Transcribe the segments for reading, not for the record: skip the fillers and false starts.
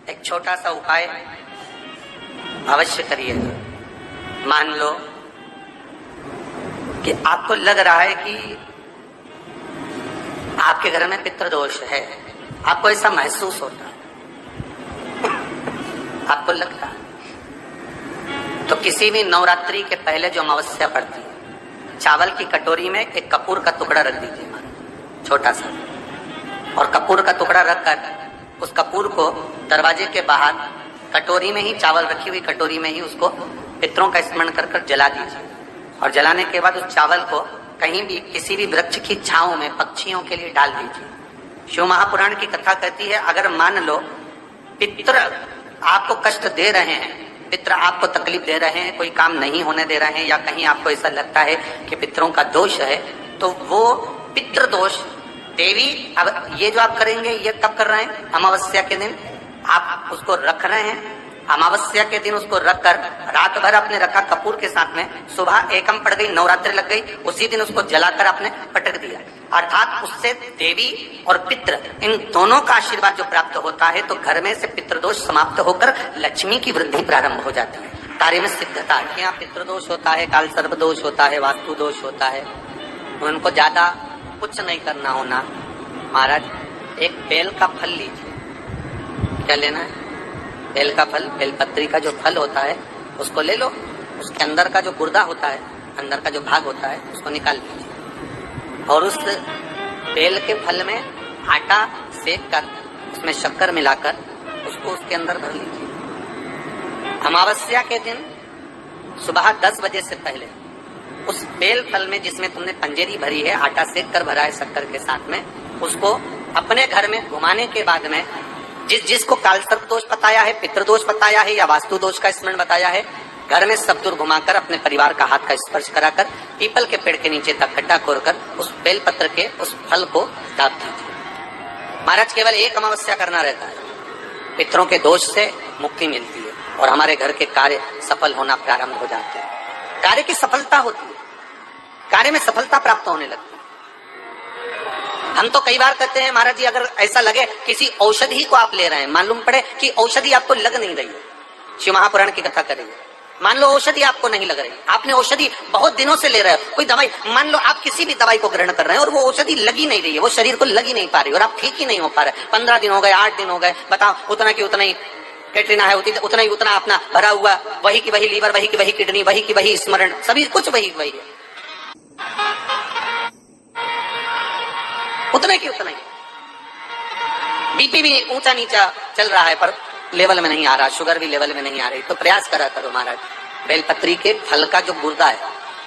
एक छोटा सा उपाय अवश्य करिएगा। मान लो कि आपको लग रहा है कि आपके घर में पितृदोष है, आपको ऐसा महसूस होता है, आपको लगता है, तो किसी भी नवरात्रि के पहले जो अमावस्या पड़ती है, चावल की कटोरी में एक कपूर का टुकड़ा रख दीजिए, छोटा सा, और कपूर का टुकड़ा रखकर उस कपूर को दरवाजे के बाहर कटोरी में ही, चावल रखी हुई कटोरी में ही उसको पितरों का स्मरण कर कर जला दीजिए। और जलाने के बाद उस चावल को कहीं भी किसी भी वृक्ष की छांव में पक्षियों के लिए डाल दीजिए। शिव महापुराण की कथा कहती है, अगर मान लो पितर आपको कष्ट दे रहे हैं, पितर आपको तकलीफ दे रहे हैं, कोई काम नहीं होने दे रहे हैं, या कहीं आपको ऐसा लगता है कि पितरों का दोष है, तो वो पितृ दोष देवी, अब ये जो आप करेंगे ये कब कर रहे हैं? अमावस्या के दिन आप उसको रख रहे हैं। अमावस्या के दिन उसको रखकर रात भर आपने रखा कपूर के साथ में, सुबह एकम पड़ गई, नवरात्रि लग गई, उसी दिन उसको जलाकर आपने पटक दिया। अर्थात उससे देवी और पितृ इन दोनों का आशीर्वाद जो प्राप्त होता है, तो घर में से पितृदोष समाप्त होकर लक्ष्मी की वृद्धि प्रारंभ हो जाती है, कार्य में सिद्धता। यहाँ पितृदोष होता है, काल सर्प दोष होता है, वास्तु दोष होता है, उनको ज्यादा कुछ नहीं करना होना। महाराज एक बेल का फल लीजिए। क्या लेना है? बेल का फल, बेलपत्री का जो फल होता है उसको ले लो, उसके अंदर का जो गुर्दा होता है, अंदर का जो भाग होता है, उसको निकाल लीजिए, और उस बेल के फल में आटा सेक कर उसमें शक्कर मिलाकर उसको उसके अंदर भर लीजिए। अमावस्या के दिन सुबह 10 बजे से पहले उस बेल फल में, जिसमें तुमने पंजेरी भरी है, आटा सेक कर भरा है शक्कर के साथ में, उसको अपने घर में घुमाने के बाद में जिसको काल सर्प दोष बताया है, पितृदोष बताया है, या वास्तु दोष का स्मरण बताया है, घर में सब दूर घुमाकर अपने परिवार का हाथ का स्पर्श कराकर पीपल के पेड़ के नीचे तक खड्डा खोदकर उस बेल पत्र के उस फल को दाब दीजिए। महाराज केवल एक अमावस्या करना रहता है, पितरों के दोष से मुक्ति मिलती है और हमारे घर के कार्य सफल होना प्रारंभ हो जाते हैं। कार्य की सफलता होती है, कार्य में सफलता प्राप्त होने लगती है। हम तो कई बार कहते हैं, महाराज जी अगर ऐसा लगे किसी औषधि को आप ले रहे हैं, मालूम पड़े कि औषधि आपको लग नहीं रही है, शिव महापुराण की कथा करेंगे, मान लो औषधि आपको नहीं लग रही, आपने औषधि बहुत दिनों से ले रहे हो, कोई दवाई, मान लो आप किसी भी दवाई को ग्रहण कर रहे हैं और वो औषधि लगी नहीं रही है, वो शरीर को लगी नहीं पा रही और आप ठीक ही नहीं हो पा रहे, 15 दिन हो गए, 8 दिन हो गए, बताओ, उतना की उतना ही कैटरीना है, उतना ही उतना अपना भरा हुआ, वही की वही लीवर, वही की वही किडनी, वही की वही स्मरण, सभी कुछ वही वही है, उतने की उतना ही। बीपी भी ऊंचा नीचा चल रहा है पर लेवल में नहीं आ रहा, शुगर भी लेवल में नहीं आ रही, तो प्रयास करा करो महाराज, बेलपत्री के फल का जो गुर्दा है,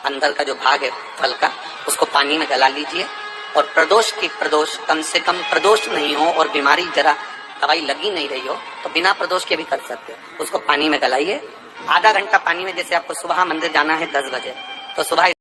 अंदर का जो भाग है फल का, उसको पानी में गला लीजिए, और प्रदोष कम से कम प्रदोष नहीं हो और बीमारी जरा दवाई लगी नहीं रही हो, तो बिना प्रदोष के भी कर सकते हो। उसको पानी में गलाइए, आधा घंटा पानी में, जैसे आपको सुबह मंदिर जाना है 10 बजे, तो सुबह